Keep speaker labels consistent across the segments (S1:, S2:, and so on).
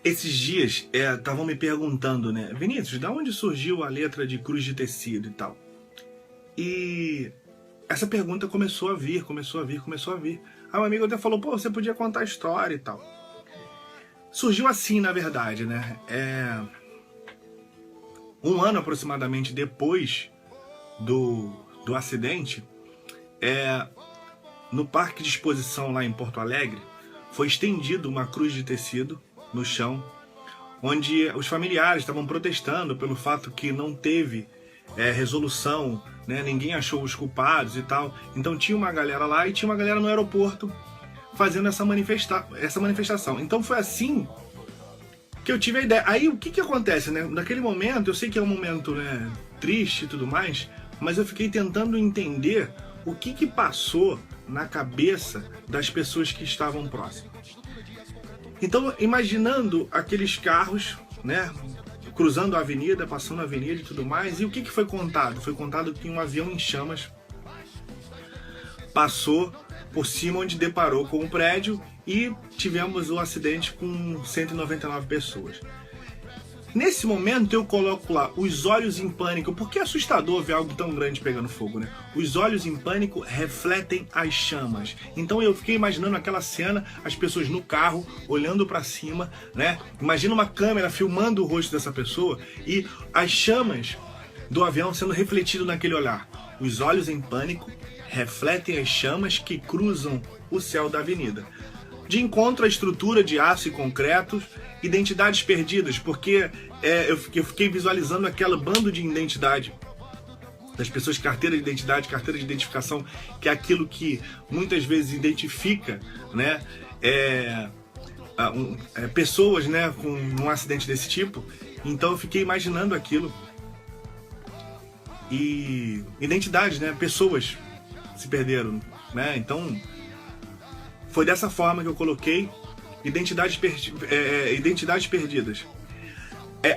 S1: Esses dias estavam me perguntando, né, Vinícius, de onde surgiu a letra de cruz de tecido e tal? E essa pergunta começou a vir. Aí um amigo até falou, pô, você podia contar a história e tal. Surgiu assim, na verdade, né? Um ano aproximadamente depois do acidente, no parque de exposição lá em Porto Alegre, foi estendida uma cruz de tecido no chão, onde os familiares estavam protestando pelo fato que não teve resolução, né? Ninguém achou os culpados e tal. Então tinha uma galera lá e tinha uma galera no aeroporto fazendo essa manifestação. Então foi assim que eu tive a ideia. Aí o que acontece, né? Naquele momento, eu sei que é um momento, né, triste e tudo mais, mas eu fiquei tentando entender o que passou na cabeça das pessoas que estavam próximas. Então, imaginando aqueles carros, né, cruzando a avenida, passando a avenida e tudo mais, e o que foi contado? Foi contado que um avião em chamas passou por cima, onde deparou com um prédio, e tivemos um acidente com 199 pessoas. Nesse momento eu coloco lá os olhos em pânico, porque é assustador ver algo tão grande pegando fogo, né? Os olhos em pânico refletem as chamas. Então eu fiquei imaginando aquela cena, as pessoas no carro, olhando pra cima, né? Imagina uma câmera filmando o rosto dessa pessoa e as chamas do avião sendo refletido naquele olhar. Os olhos em pânico refletem as chamas que cruzam o céu da avenida. De encontro à estrutura de aço e concreto, identidades perdidas, porque eu fiquei visualizando aquele bando de identidade das pessoas, carteira de identidade, carteira de identificação, que é aquilo que muitas vezes identifica, né, pessoas, né, com um acidente desse tipo. Então eu fiquei imaginando aquilo. E identidades, né, pessoas se perderam, né? Então foi dessa forma que eu coloquei identidades perdidas.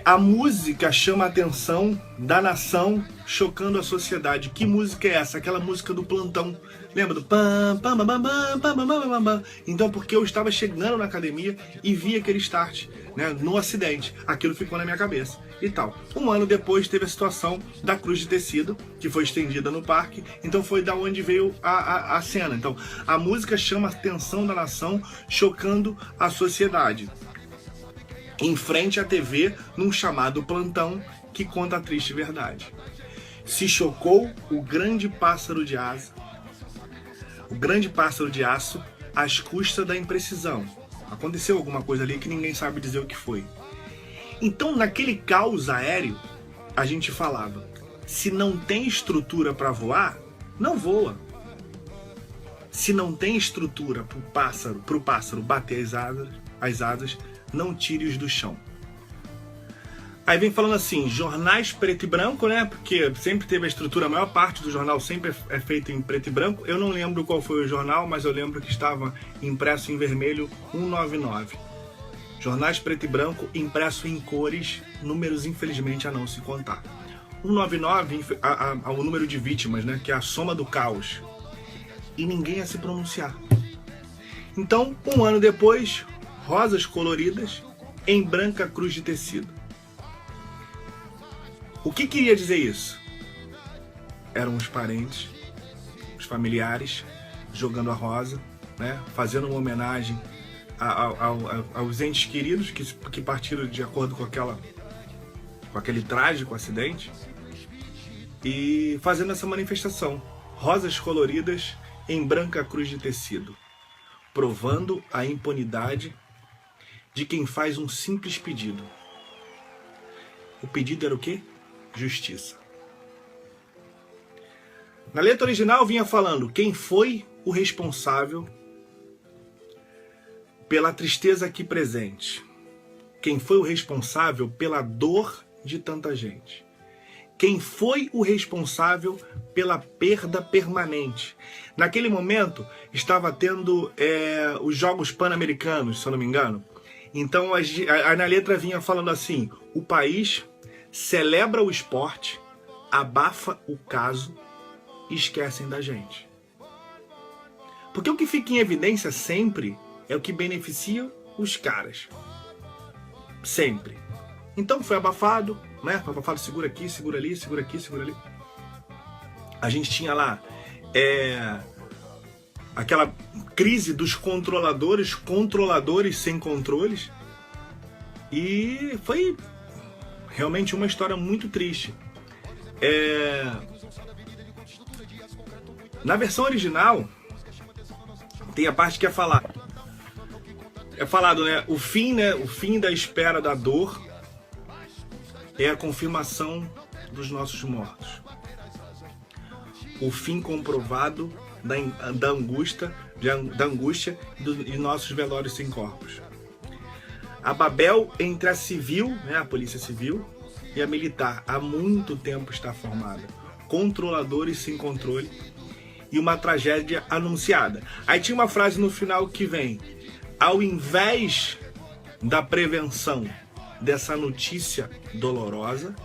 S1: A música chama a atenção da nação, chocando a sociedade. Que música é essa? Aquela música do Plantão. Lembra do pam, pam, pam, pam, pam, pam, pam, pam? Então, porque eu estava chegando na academia e vi aquele start, né, no acidente. Aquilo ficou na minha cabeça e tal. Um ano depois teve a situação da cruz de tecido, que foi estendida no parque. Então foi da onde veio a cena. Então, a música chama a atenção da nação, chocando a sociedade. Em frente à TV, num chamado Plantão, que conta a triste verdade. Se chocou o grande pássaro de asa, o grande pássaro de aço, às custas da imprecisão. Aconteceu alguma coisa ali que ninguém sabe dizer o que foi. Então, naquele caos aéreo, a gente falava, se não tem estrutura para voar, não voa. Se não tem estrutura pro pássaro bater as asas, não tire-os do chão. Aí vem falando assim, jornais preto e branco, né? Porque sempre teve a estrutura, a maior parte do jornal sempre é feita em preto e branco. Eu não lembro qual foi o jornal, mas eu lembro que estava impresso em vermelho 199. Jornais preto e branco, impresso em cores, números infelizmente a não se contar. 199 é o número de vítimas, né? Que é a soma do caos. E ninguém a se pronunciar. Então, um ano depois, rosas coloridas em branca cruz de tecido. O que queria dizer isso? Eram os parentes, os familiares, jogando a rosa, né? Fazendo uma homenagem aos entes queridos que partiram de acordo com aquele trágico acidente, e fazendo essa manifestação. Rosas coloridas em branca cruz de tecido, provando a impunidade de quem faz um simples pedido. O pedido era o quê? Justiça. Na letra original vinha falando quem foi o responsável pela tristeza aqui presente. Quem foi o responsável pela dor de tanta gente. Quem foi o responsável pela perda permanente. Naquele momento, estava tendo os Jogos Pan-Americanos, se eu não me engano. Então, na letra vinha falando assim, o país celebra o esporte, abafa o caso e esquecem da gente. Porque o que fica em evidência sempre é o que beneficia os caras. sempre. Então foi abafado, né? Foi abafado, segura aqui, segura ali, segura aqui, segura ali. A gente tinha lá aquela crise dos controladores sem controles. E foi realmente uma história muito triste. Na versão original, tem a parte que é falado, né? O fim da espera da dor é a confirmação dos nossos mortos. O fim comprovado da angústia de nossos velórios sem corpos. A Babel entre a civil, né, a polícia civil, e a militar há muito tempo está formada. Controladores sem controle e uma tragédia anunciada. Aí tinha uma frase no final que vem: ao invés da prevenção dessa notícia dolorosa,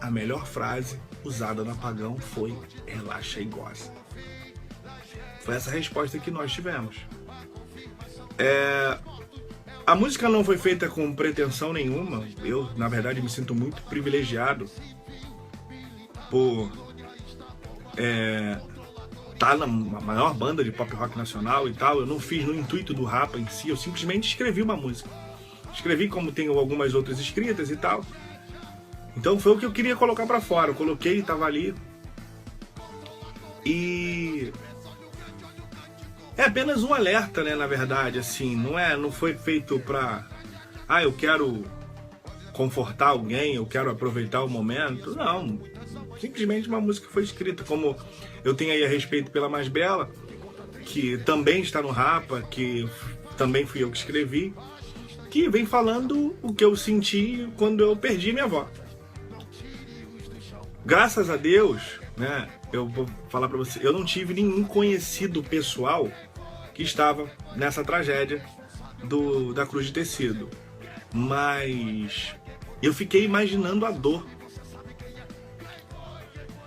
S1: a melhor frase usada no apagão foi relaxa e goza. Foi essa a resposta que nós tivemos. A música não foi feita com pretensão nenhuma. Eu, na verdade, me sinto muito privilegiado por estar na maior banda de pop rock nacional e tal. Eu não fiz no intuito do rapa em si, eu simplesmente escrevi uma música. Escrevi como tenho algumas outras escritas e tal. Então foi o que eu queria colocar pra fora. Eu coloquei, tava ali. E é apenas um alerta, né, na verdade, assim, não foi feito pra eu quero confortar alguém, eu quero aproveitar o momento. Não, simplesmente uma música foi escrita, como eu tenho aí a respeito pela Mais Bela, que também está no Rapa, que também fui eu que escrevi, que vem falando o que eu senti quando eu perdi minha avó. Graças a Deus, né, eu vou falar pra você, eu não tive nenhum conhecido pessoal que estava nessa tragédia da Cruz de Tecido. Mas eu fiquei imaginando a dor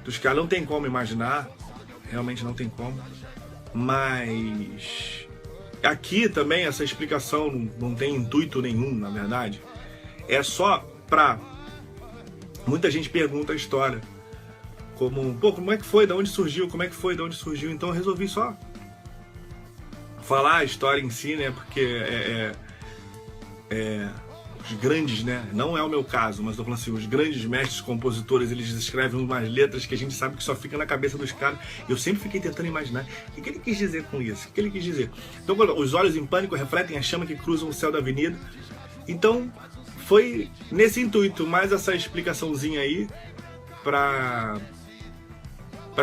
S1: dos caras. Não tem como imaginar, realmente não tem como. Mas aqui também essa explicação não tem intuito nenhum, na verdade. É só pra... Muita gente pergunta a história. Como é que foi? De onde surgiu? Como é que foi? De onde surgiu? Então eu resolvi só falar a história em si, né? Porque os grandes, né? Não é o meu caso, mas tô falando assim, os grandes mestres compositores, eles escrevem umas letras que a gente sabe que só fica na cabeça dos caras. Eu sempre fiquei tentando imaginar o que ele quis dizer com isso, o que ele quis dizer. Então, os olhos em pânico refletem a chama que cruzam o céu da avenida. Então, foi nesse intuito, mais essa explicaçãozinha aí, para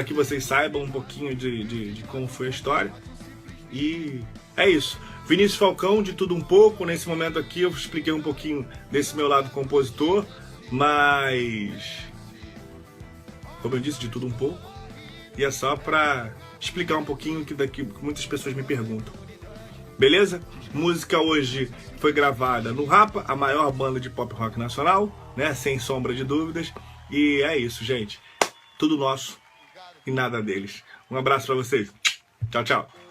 S1: que vocês saibam um pouquinho de como foi a história. E é isso. Vinícius Falcão, de tudo um pouco. Nesse momento aqui eu expliquei um pouquinho desse meu lado compositor, mas, como eu disse, de tudo um pouco. E é só para explicar um pouquinho que daqui muitas pessoas me perguntam. Beleza? Música hoje foi gravada no Rapa, a maior banda de pop rock nacional, né? Sem sombra de dúvidas. E é isso, gente. Tudo nosso e nada deles. Um abraço para vocês. Tchau, tchau.